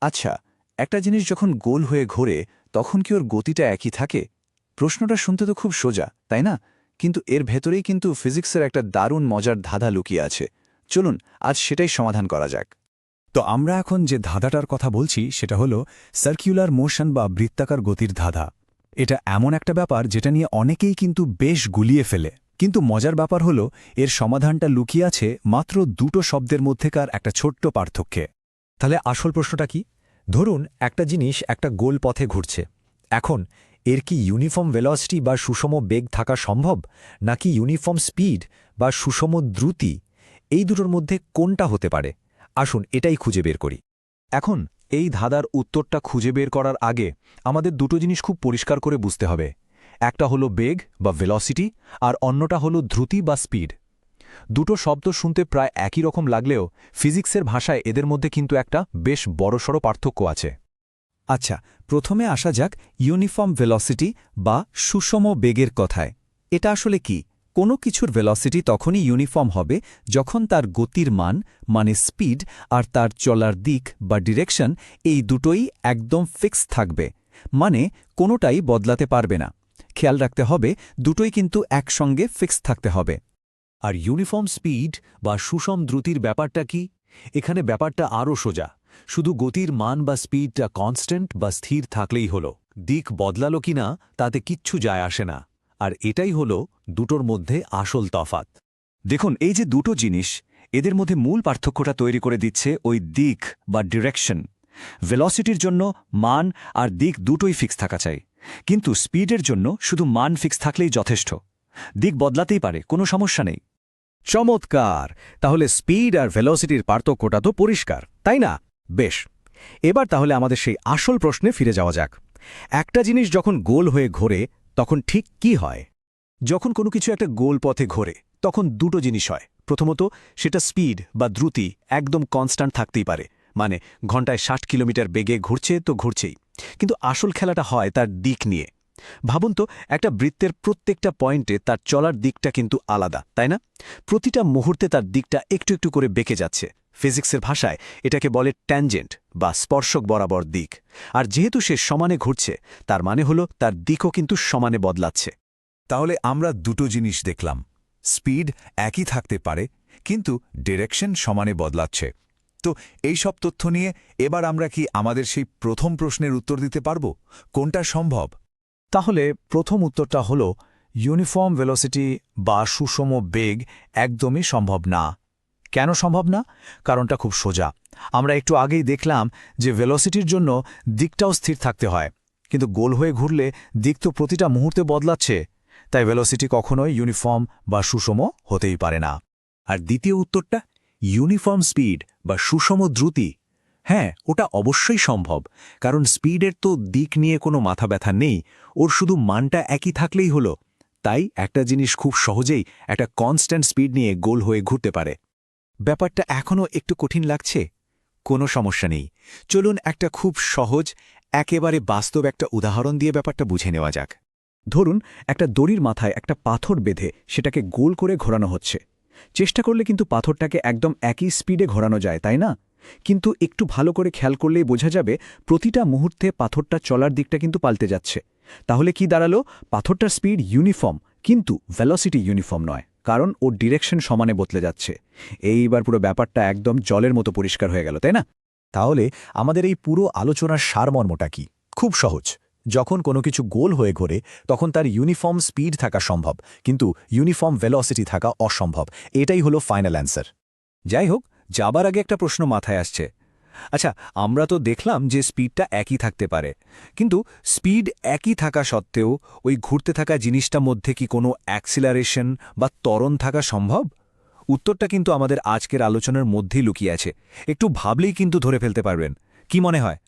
আচ্ছা, একটা জিনিস যখন গোল হয়ে ঘোরে তখন কি ওর গতিটা একই থাকে? প্রশ্নটা শুনতে তো খুব সোজা, তাই না? কিন্তু এর ভেতরেই কিন্তু ফিজিক্সের একটা দারুণ মজার ধাঁধা লুকিয়ে আছে। চলুন আজ সেটাই সমাধান করা যাক। তো আমরা এখন যে ধাঁধাটার কথা বলছি সেটা হলো সার্কুলার মোশন বা বৃত্তাকার গতির ধাঁধা। এটা এমন একটা ব্যাপার যেটা নিয়ে অনেকেই কিন্তু বেশ গুলিয়ে ফেলে, কিন্তু মজার ব্যাপার হলো এর সমাধানটা লুকিয়ে আছে মাত্র দুটো শব্দের মধ্যেকার একটা ছোট্ট পার্থক্যে। তাহলে আসল প্রশ্নটা কি? ধরুন একটা জিনিস একটা গোল পথে ঘুরছে। এখন এর কি ইউনিফর্ম ভেলোসিটি বা সুষম বেগ থাকা সম্ভব, নাকি ইউনিফর্ম স্পিড বা সুষম দ্রুতি? এই দুটোর মধ্যে কোনটা হতে পারে? আসুন এটাই খুঁজে বের করি। এখন এই ধাঁধার উত্তরটা খুঁজে বের করার আগে আমাদের দুটো জিনিস খুব পরিষ্কার করে বুঝতে হবে। একটা হলো বেগ বা ভেলোসিটি, আর অন্যটা হলো দ্রুতি বা স্পিড। দুটো শব্দ শুনতে প্রায় একই রকম লাগলেও ফিজিক্সের ভাষায় এদের মধ্যে কিন্তু একটা বেশ বড়সড় পার্থক্য আছে। আচ্ছা, প্রথমে আসা যাক ইউনিফর্ম ভেলোসিটি বা সুষম বেগের কথায়। এটা আসলে কি? কোনো কিছুর ভেলোসিটি তখনই ইউনিফর্ম হবে যখন তার গতির মান মানে স্পিড আর তার চলার দিক বা ডিরেকশন এই দুটোই একদম ফিক্স থাকবে, মানে কোনোটাই বদলাতে পারবে না। খেয়াল রাখতে হবে দুটোই কিন্তু একসঙ্গে ফিক্স থাকতে হবে। আর ইউনিফর্ম স্পিড বা সুষম দ্রুতির ব্যাপারটা কি? এখানে ব্যাপারটা আরও সোজা। শুধু গতির মান বা স্পিডটা কনস্ট্যান্ট বা স্থির থাকলেই হলো। দিক বদলালো কিনা তাতে কিচ্ছু যায় আসে না। আর এটাই হলো দুটোর মধ্যে আসল তফাৎ। দেখুন, এই যে দুটো জিনিস, এদের মধ্যে মূল পার্থক্যটা তৈরি করে দিচ্ছে ওই দিক বা ডিরেকশন। ভেলোসিটির জন্য মান আর দিক দুটোই ফিক্স থাকা চাই, কিন্তু স্পিডের জন্য শুধু মান ফিক্স থাকলেই যথেষ্ট। দিক বদলাতেই পারে, কোনো সমস্যা নেই। চমৎকার! তাহলে স্পিড আর ভেলোসিটির পার্থক্যটা তো পরিষ্কার, তাই না? বেশ, এবার তাহলে আমাদের সেই আসল প্রশ্নে ফিরে যাওয়া যাক। একটা জিনিস যখন গোল হয়ে ঘোরে তখন ঠিক কি হয়? যখন কোনো কিছু একটা গোল পথে ঘোরে তখন দুটো জিনিস হয়। প্রথমত, সেটা স্পিড বা দ্রুতি একদম কনস্ট্যান্ট থাকতেই পারে, মানে ঘন্টায় ৬০ কিলোমিটার বেগে ঘুরছে তো ঘুরছেই। কিন্তু আসল খেলাটা হয় তার দিক নিয়ে। ভাবুন তো, একটা বৃত্তের প্রত্যেকটা পয়েন্টে তার চলার দিকটা কিন্তু আলাদা, তাই না? প্রতিটা মুহূর্তে তার দিকটা একটু একটু করে বেঁকে যাচ্ছে। ফিজিক্সের ভাষায় এটাকে বলে ট্যানজেন্ট বা স্পর্শক বরাবর দিক। আর যেহেতু সে সমানে ঘুরছে, তার মানে হলো তার দিকও কিন্তু সমানে বদলাচ্ছে। তাহলে আমরা দুটো জিনিস দেখলাম। স্পিড একই থাকতে পারে, কিন্তু ডিরেকশন সমানে বদলাচ্ছে। তো এই সব তথ্য নিয়ে এবার আমরা কি আমাদের সেই প্রথম প্রশ্নের উত্তর দিতে পারব? কোনটা সম্ভব? তাহলে প্রথম উত্তরটা হল ইউনিফর্ম ভেলোসিটি বা সুষম বেগ একদমই সম্ভব না। কেন সম্ভব না? কারণটা খুব সোজা। আমরা একটু আগেই দেখলাম যে ভেলোসিটির জন্য দিকটাও স্থির থাকতে হয়, কিন্তু গোল হয়ে ঘুরলে দিক তো প্রতিটা মুহূর্তে বদলাচ্ছে। তাই ভেলোসিটি কখনোই ইউনিফর্ম বা সুষম হতেই পারে না। আর দ্বিতীয় উত্তরটা, ইউনিফর্ম স্পিড বা সুষম দ্রুতি। হ্যাঁ, ওটা অবশ্যই সম্ভব, কারণ স্পিডের তো দিক নিয়ে কোনো মাথা ব্যথা নেই, ওর শুধু মানটা একই থাকলেই হলো। তাই একটা জিনিস খুব সহজেই একটা কনস্ট্যান্ট স্পিড নিয়ে গোল হয়ে ঘুরতে পারে। ব্যাপারটা এখনও একটু কঠিন লাগছে? কোনো সমস্যা নেই, চলুন একটা খুব সহজ, একেবারে বাস্তব একটা উদাহরণ দিয়ে ব্যাপারটা বুঝে নেওয়া যাক। ধরুন একটা দড়ির মাথায় একটা পাথর বেঁধে সেটাকে গোল করে ঘোরানো হচ্ছে। চেষ্টা করলে কিন্তু পাথরটাকে একদম একই স্পিডে ঘোরানো যায়, তাই না? কিন্তু একটু ভালো করে খেয়াল করলেই বোঝা যাবে প্রতিটা মুহূর্তে পাথরটা চলার দিকটা কিন্তু পাল্টে যাচ্ছে। তাহলে কি দাঁড়ালো? পাথরটার স্পিড ইউনিফর্ম, কিন্তু ভেলোসিটি ইউনিফর্ম নয়, কারণ ওর ডিরেকশন সমানে বদলে যাচ্ছে। এইবার পুরো ব্যাপারটা একদম জলের মতো পরিষ্কার হয়ে গেল, তাই না? তাহলে আমাদের এই পুরো আলোচনার সারমর্মটা কি? খুব সহজ। যখন কোনো কিছু গোল হয়ে ঘোরে তখন তার ইউনিফর্ম স্পিড থাকা সম্ভব, কিন্তু ইউনিফর্ম ভেলোসিটি থাকা অসম্ভব। এটাই হলো ফাইনাল অ্যান্সার। যাই হোক, যাবার আগে একটা প্রশ্ন মাথায় আসছে। আচ্ছা, আমরা তো দেখলাম যে স্পিডটা একই থাকতে পারে, কিন্তু স্পিড একই থাকা সত্ত্বেও ওই ঘুরতে থাকা জিনিসটার মধ্যে কি কোনো অ্যাক্সিলারেশন বা ত্বরণ থাকা সম্ভব? উত্তরটা কিন্তু আমাদের আজকের আলোচনার মধ্যেই লুকিয়ে আছে। একটু ভাবলেই কিন্তু ধরে ফেলতে পারবেন। কি মনে হয়?